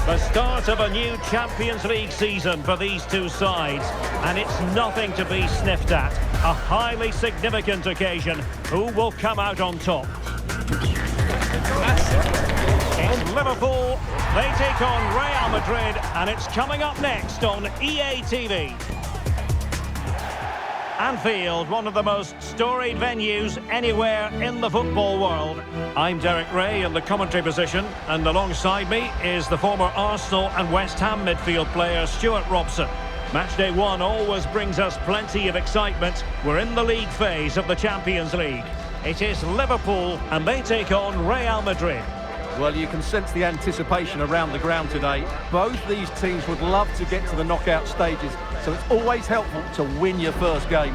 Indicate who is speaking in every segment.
Speaker 1: The start of a new Champions League season for these two sides, and it's nothing to be sniffed at. A highly significant occasion. Who will come out on top? It's Liverpool. They take on Real Madrid, and it's coming up next on EA TV. Anfield, one of the most storied venues anywhere in the football world. I'm Derek Ray in the commentary position, and alongside me is the former Arsenal and West Ham midfield player Stuart Robson. Matchday 1 always brings us plenty of excitement. We're in the league phase of the Champions League. It is Liverpool, and they take on Real Madrid.
Speaker 2: Well, you can sense the anticipation around the ground today. Both these teams would love to get to the knockout stages, so it's always helpful to win your first game.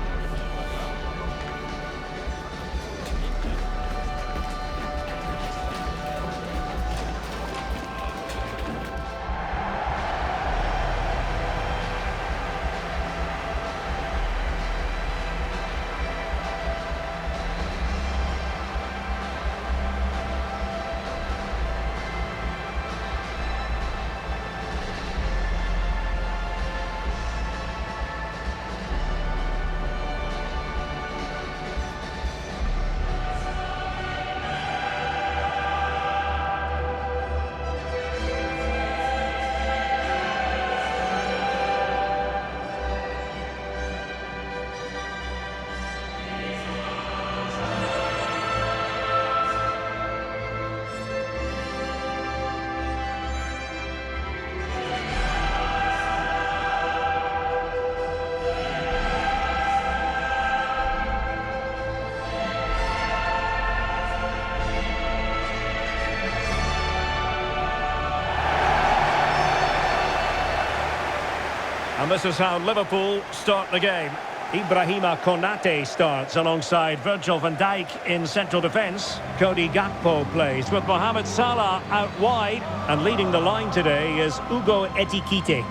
Speaker 1: And this is how Liverpool start the game. Ibrahima Konate starts alongside Virgil van Dijk in central defence. Cody Gakpo plays with Mohamed Salah out wide. And leading the line today is Hugo Ekitike.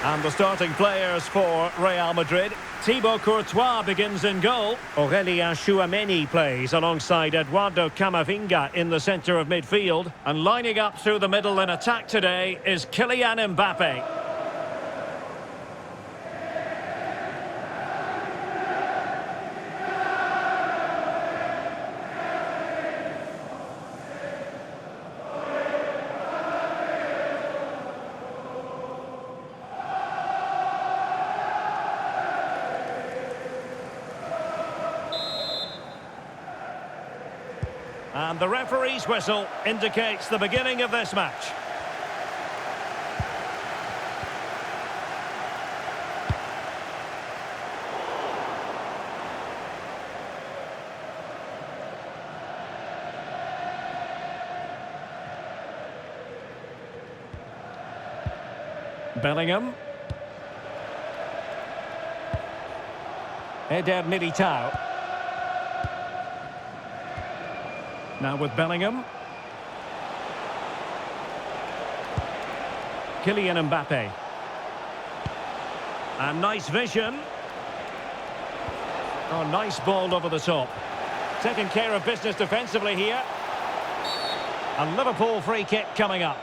Speaker 1: And the starting players for Real Madrid. Thibaut Courtois begins in goal. Aurélien Tchouameni plays alongside Eduardo Camavinga in the centre of midfield. And lining up through the middle in attack today is Kylian Mbappe. And the referee's whistle indicates the beginning of this match. Bellingham. Eder Militao. Now with Bellingham. Kylian Mbappe. And nice vision. Oh, nice ball over the top. Taking care of business defensively here. And Liverpool free kick coming up.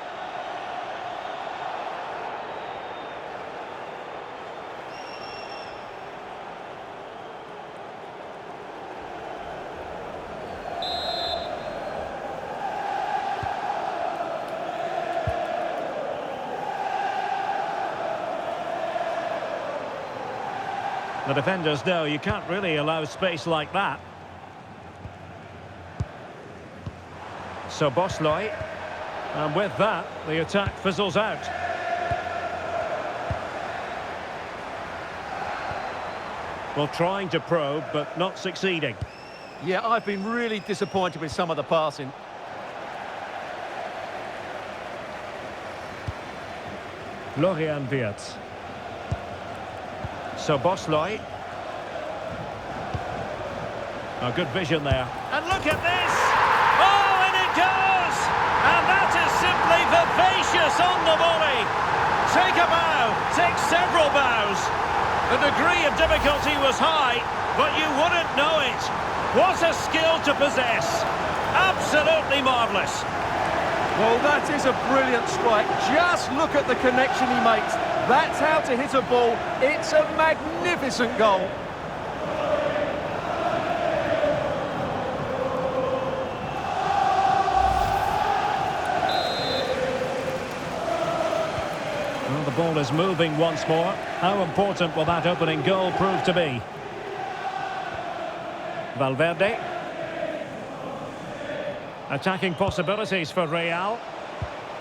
Speaker 1: The defenders know you can't really allow space like that. So Bosloy, and with that, the attack fizzles out. Well, trying to probe, but not succeeding.
Speaker 2: Yeah, I've been really disappointed with some of the passing.
Speaker 1: Florian Wirtz. So Bosloy. A good vision there. And look at this! Oh, and it goes! And that is simply vivacious on the volley. Take a bow, take several bows. The degree of difficulty was high, but you wouldn't know it. What a skill to possess. Absolutely marvellous.
Speaker 2: Well, that is a brilliant strike. Just look at the connection he makes. That's how to hit a ball. It's a magnificent goal.
Speaker 1: Well, the ball is moving once more. How important will that opening goal prove to be? Valverde. Attacking possibilities for Real,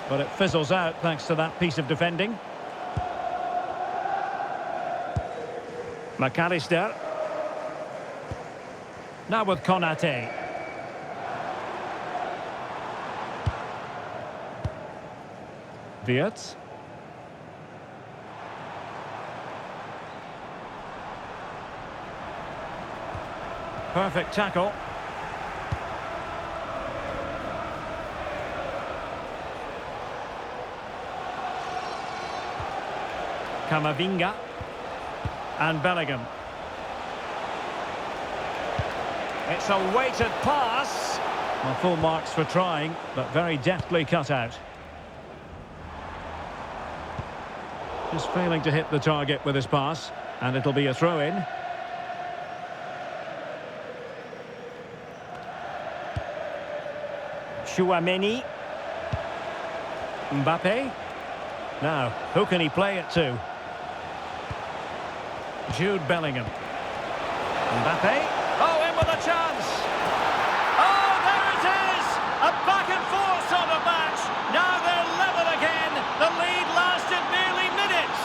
Speaker 1: but it fizzles out thanks to that piece of defending. McAllister. Now with Konate. Wirtz. Perfect tackle. Camavinga and Bellingham. It's a weighted pass. Well, full marks for trying, but very deftly cut out. Just failing to hit the target with his pass, and it'll be a throw-in. Chouameni. Mbappe. Now, who can he play it to? Jude Bellingham. Mbappe. Oh, in with a chance. Oh, there it is! A back and forth sort of match. Now they're level again. The lead lasted nearly minutes.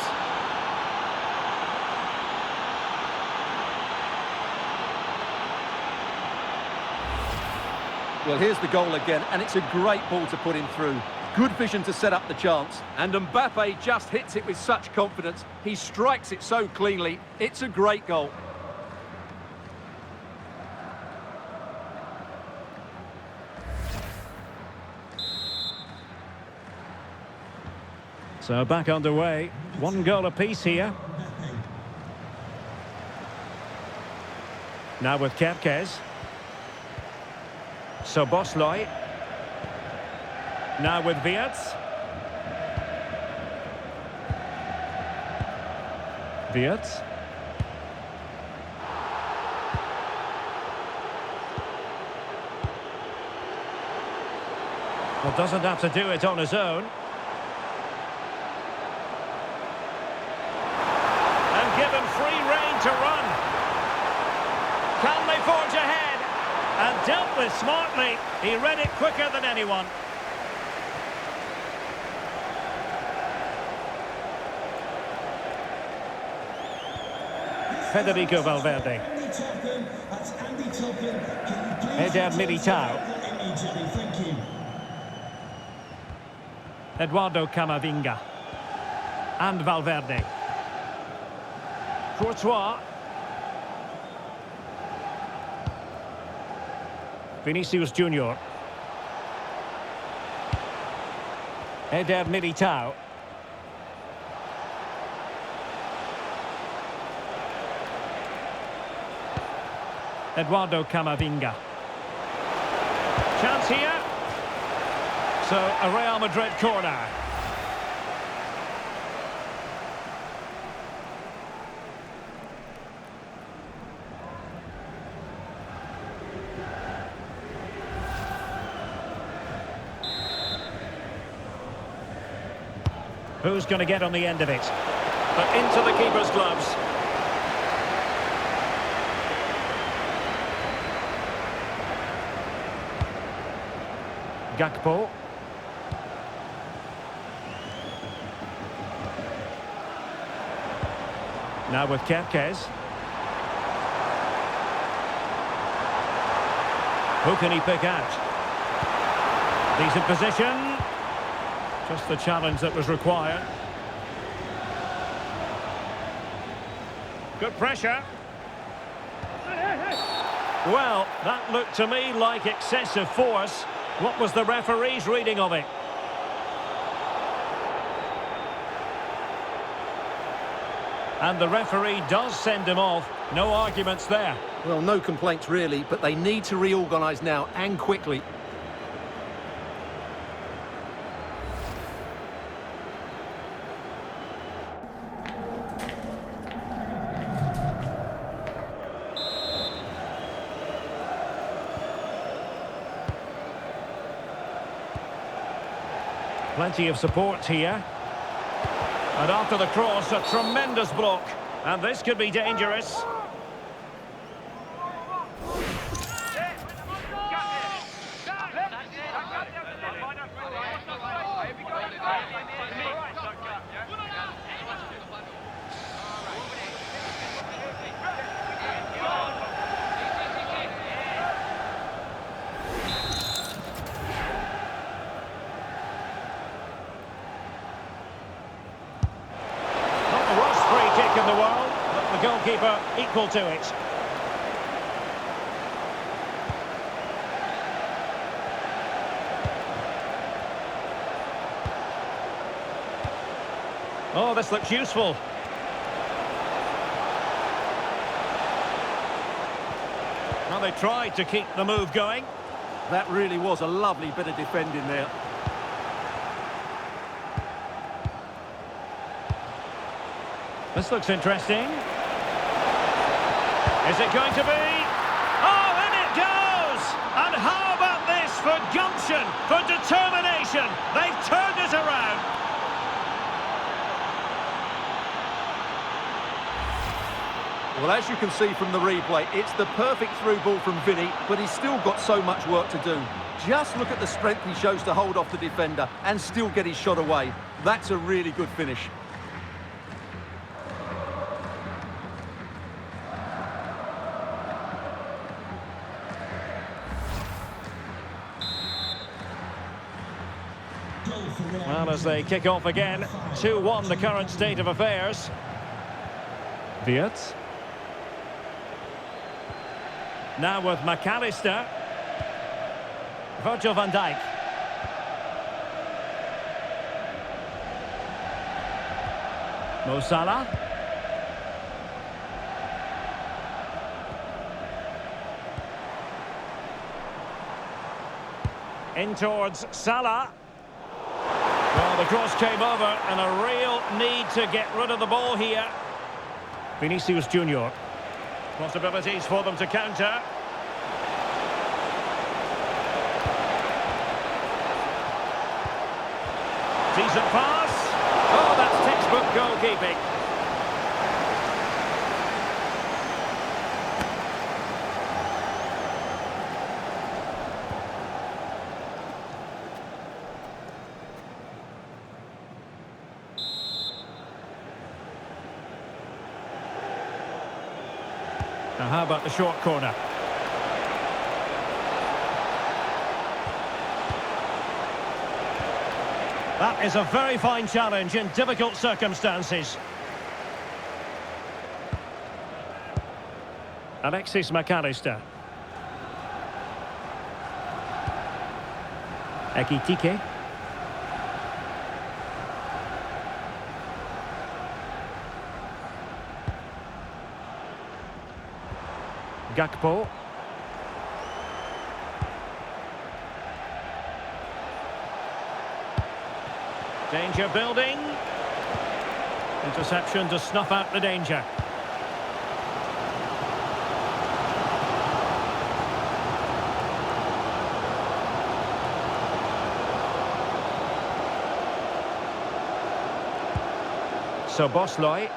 Speaker 2: Well, here's the goal again, and it's a great ball to put him through. Good vision to set up the chance, and Mbappe just hits it with such confidence. He strikes it so cleanly. It's a great goal.
Speaker 1: So back underway. One goal apiece here. Now with Kerkez. So Bosloy. Now with Wirtz. Wirtz. Well, doesn't have to do it on his own. And given free rein to run. Can they forge ahead? And dealt with smartly. He read it quicker than anyone. Federico Valverde. Eder Militao. Eduardo Camavinga. And Valverde. Courtois. Vinicius Junior. Eder Militao. Eduardo Camavinga. Chance here. So, a Real Madrid corner. Who's going to get on the end of it? But into the keeper's gloves. Gakpo. Now with Kerkez. Who can he pick out? Decent position. Just the challenge that was required. Good pressure. Well, that looked to me like excessive force. What was the referee's reading of it? And the referee does send him off. No arguments there.
Speaker 2: Well, no complaints really, but they need to reorganise now and quickly.
Speaker 1: Plenty of support here. And after the cross, a tremendous block. And this could be dangerous. In the world, but the goalkeeper equal to it. Oh, this looks useful. Now they tried to keep the move going.
Speaker 2: That really was a lovely bit of defending there.
Speaker 1: This looks interesting. Is it going to be? Oh, in it goes! And how about this for gumption, for determination? They've turned it around.
Speaker 2: Well, as you can see from the replay, it's the perfect through ball from Vinny, but he's still got so much work to do. Just look at the strength he shows to hold off the defender and still get his shot away. That's a really good finish.
Speaker 1: Well, as they kick off again, 2-1 the current state of affairs. Wirtz. Now with McAllister. Virgil van Dijk. Mo Salah. In towards Salah. Well, the cross came over and a real need to get rid of the ball here. Vinicius Junior. Possibilities for them to counter. Decent pass. Oh, that's textbook goalkeeping. Now, how about the short corner? That is a very fine challenge in difficult circumstances. Alexis McAllister. Ekitike. Gakpo. Danger building. Interception to snuff out the danger. So Bosloy.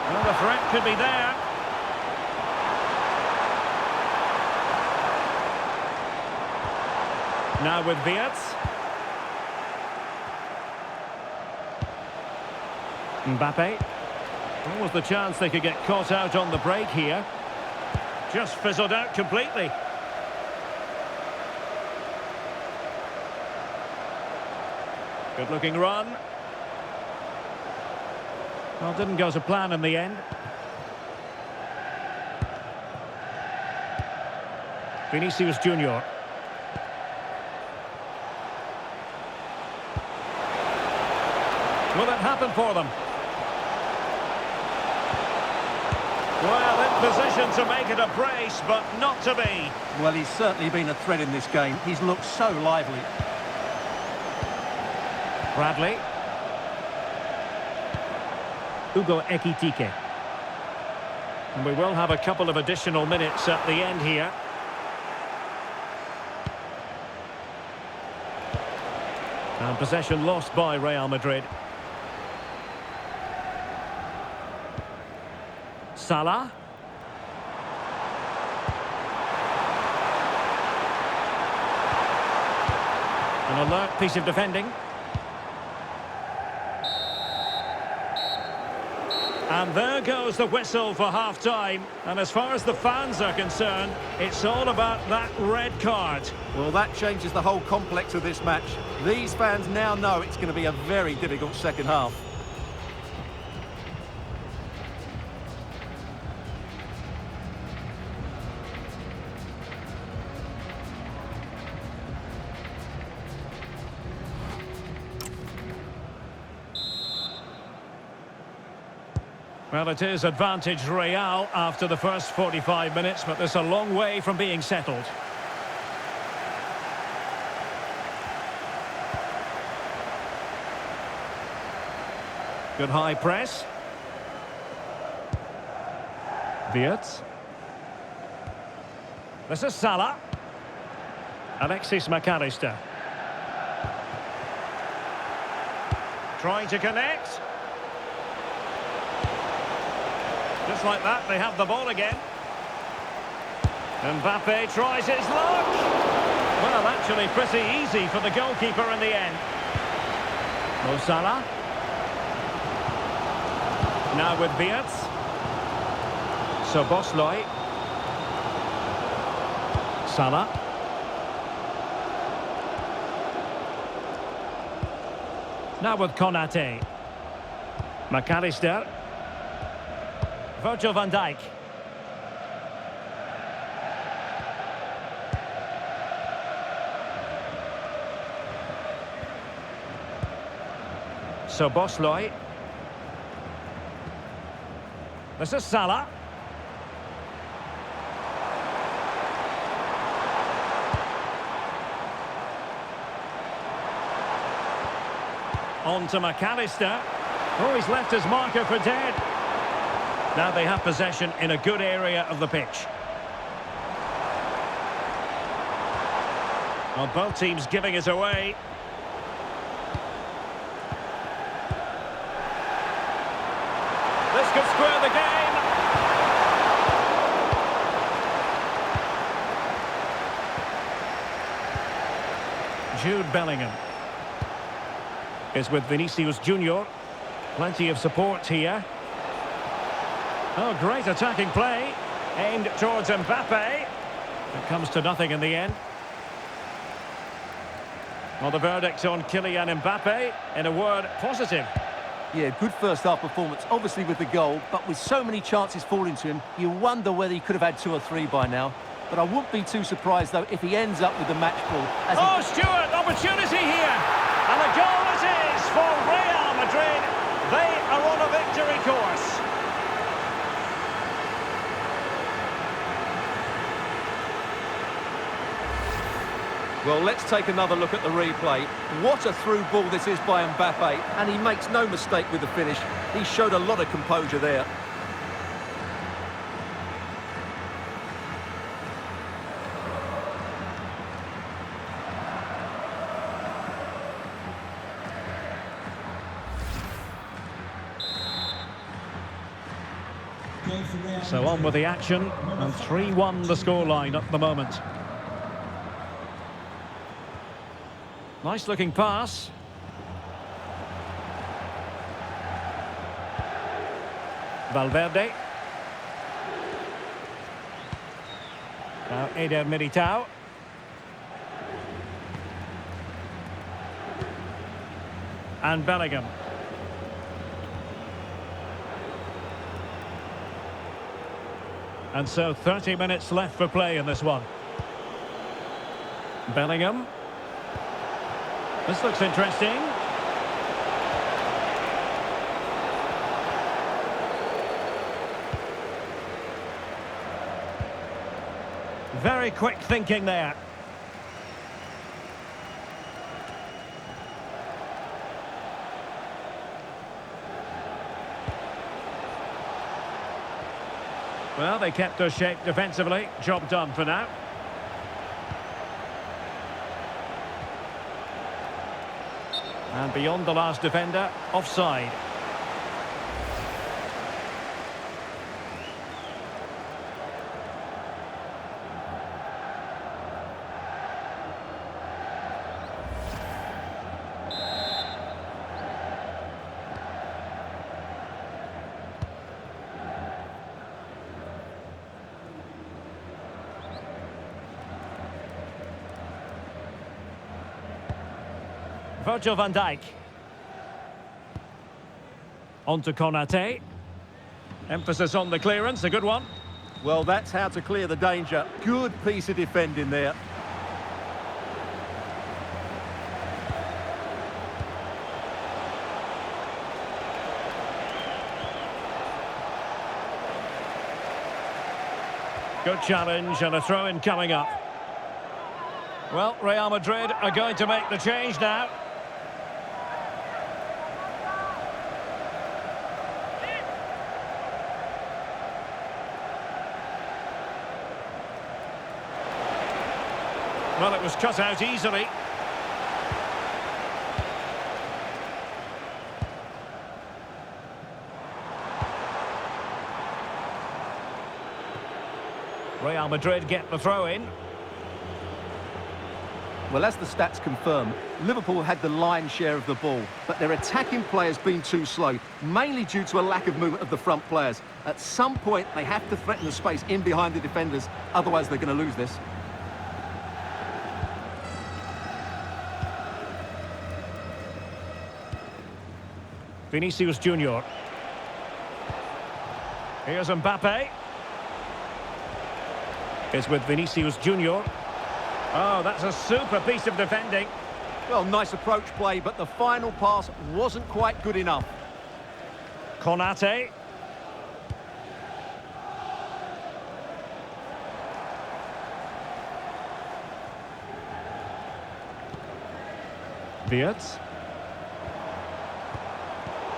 Speaker 1: Well, the threat could be there. Now with Wirtz. Mbappe. What was the chance they could get caught out on the break here? Just fizzled out completely. Good looking run. Well, didn't go to plan in the end. Vinicius Junior. Will it happen for them? Well, in position to make it a brace, but not to be.
Speaker 2: Well, he's certainly been a threat in this game. He's looked so lively.
Speaker 1: Bradley. Hugo Ekitike. And we will have a couple of additional minutes at the end here. And possession lost by Real Madrid. Salah. An alert piece of defending. And there goes the whistle for half-time. And as far as the fans are concerned, it's all about that red card.
Speaker 2: Well, that changes the whole complex of this match. These fans now know it's going to be a very difficult second half.
Speaker 1: Well, it is advantage Real after the first 45 minutes, but there's a long way from being settled. Good high press. Wirtz. This is Salah. Alexis McAllister. Trying to connect. Just like that, they have the ball again. Mbappe tries his luck. Well, actually pretty easy for the goalkeeper in the end. Mo Salah. Now with Wirtz. Szoboszlai. Salah. Now with Konate. McAllister. Virgil van Dijk. Szoboszlai. This is Salah. On to McAllister. Oh, he's left his marker for dead. Now they have possession in a good area of the pitch. Well, both teams giving it away. This could square the game. Jude Bellingham is with Vinicius Junior. Plenty of support here. Oh, great attacking play. Aimed towards Mbappe. It comes to nothing in the end. Well, the verdict on Kylian Mbappe, in a word, positive.
Speaker 2: Yeah, good first half performance, obviously with the goal, but with so many chances falling to him, you wonder whether he could have had 2 or 3 by now. But I wouldn't be too surprised, though, if he ends up with the match ball.
Speaker 1: Oh, Stuart, opportunity here. And a goal it is for Real Madrid. They are on a victory course.
Speaker 2: Well, let's take another look at the replay. What a through ball this is by Mbappe, and he makes no mistake with the finish. He showed a lot of composure there.
Speaker 1: So on with the action, and 3-1 the scoreline at the moment. Nice looking pass. Valverde. Now Eder Militao. And Bellingham. And so 30 minutes left for play in this one. Bellingham. This looks interesting. Very quick thinking there. Well, they kept their shape defensively. Job done for now. And beyond the last defender, offside. Virgil van Dijk. On to Konate. Emphasis on the clearance, a good one.
Speaker 2: Well, that's how to clear the danger. Good piece of defending there.
Speaker 1: Good challenge and a throw-in coming up. Well, Real Madrid are going to make the change now. Well, it was cut out easily. Real Madrid get the throw-in.
Speaker 2: Well, as the stats confirm, Liverpool had the lion's share of the ball, but their attacking players been too slow, mainly due to a lack of movement of the front players. At some point, they have to threaten the space in behind the defenders, otherwise they're going to lose this.
Speaker 1: Vinicius Junior. Here's Mbappe. It's with Vinicius Junior. Oh, that's a super piece of defending.
Speaker 2: Well, nice approach play, but the final pass wasn't quite good enough.
Speaker 1: Konate. Wirtz.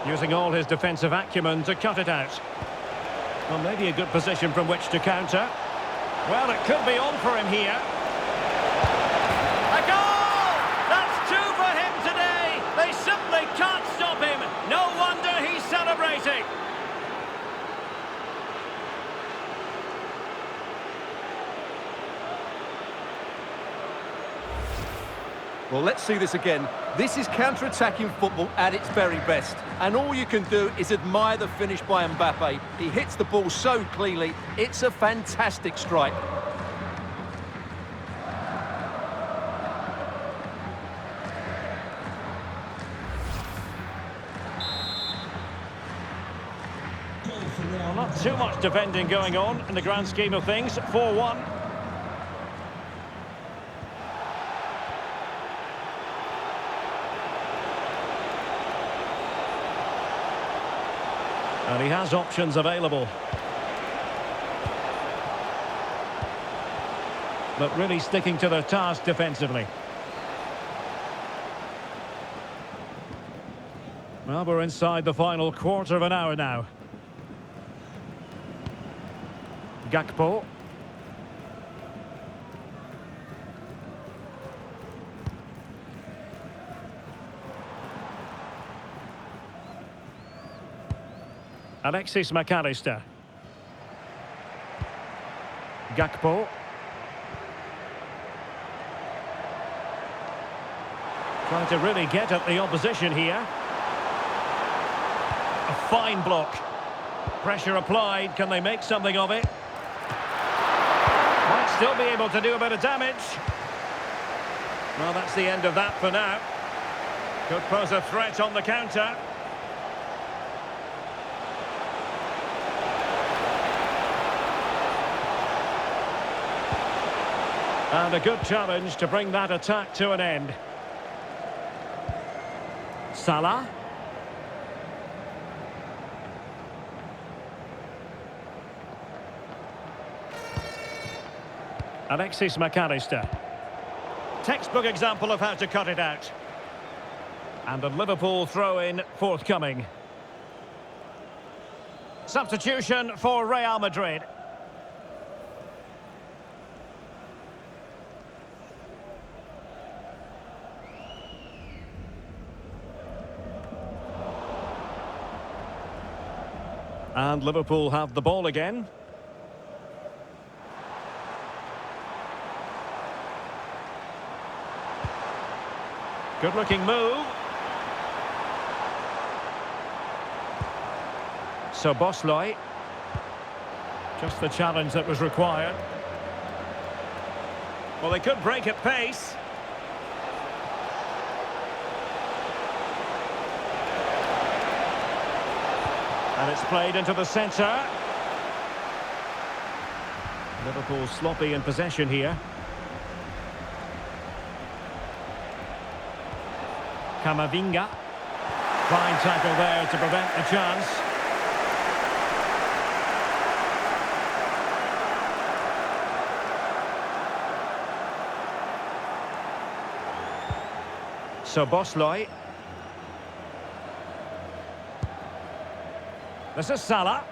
Speaker 1: Using all his defensive acumen to cut it out. Well, maybe a good position from which to counter. Well, it could be on for him here. A goal! That's two for him today. They simply can't stop him. No wonder he's celebrating.
Speaker 2: Well, let's see this again. This is counter-attacking football at its very best. And all you can do is admire the finish by Mbappe. He hits the ball so cleanly. It's a fantastic strike.
Speaker 1: Well, not too much defending going on in the grand scheme of things. 4-1. And he has options available. But really sticking to their task defensively. Well, we're inside the final quarter of an hour now. Gakpo. Alexis McAllister. Gakpo. Trying to really get at the opposition here. A fine block. Pressure applied. Can they make something of it? Might still be able to do a bit of damage. Well, that's the end of that for now. Could pose a threat on the counter. And a good challenge to bring that attack to an end. Salah. Alexis McAllister. Textbook example of how to cut it out. And a Liverpool throw-in forthcoming. Substitution for Real Madrid. And Liverpool have the ball again. Good-looking move. So Bosley. Just the challenge that was required. Well, they could break at pace. And it's played into the centre. Liverpool sloppy in possession here. Camavinga. Fine tackle there to prevent a chance. So Bosley. This is Salah.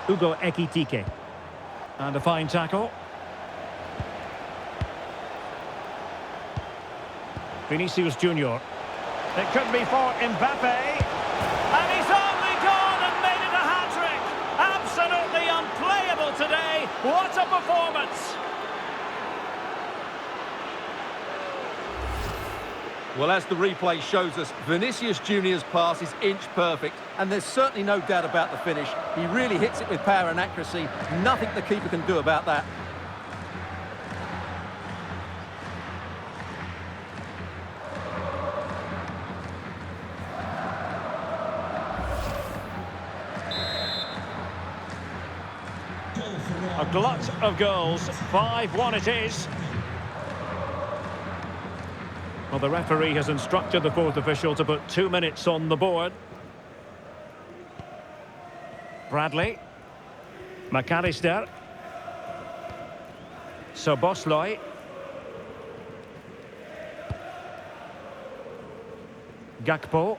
Speaker 1: Hugo Ekitike. And a fine tackle. Vinicius Junior. It could be for Mbappe. And he's only gone and made it a hat-trick. Absolutely unplayable today. What a performance.
Speaker 2: Well, as the replay shows us, Vinicius Junior's pass is inch perfect, and there's certainly no doubt about the finish. He really hits it with power and accuracy. Nothing the keeper can do about that.
Speaker 1: A glut of goals. 5-1 it is. Well, the referee has instructed the fourth official to put 2 minutes on the board. Bradley. McAllister. So Bosley. Gakpo.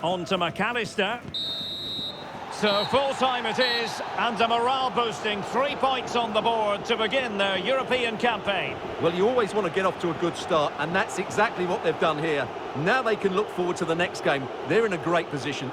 Speaker 1: On to McAllister. So full-time it is, and a morale-boosting 3 points on the board to begin their European campaign.
Speaker 2: Well, you always want to get off to a good start, and that's exactly what they've done here. Now they can look forward to the next game. They're in a great position.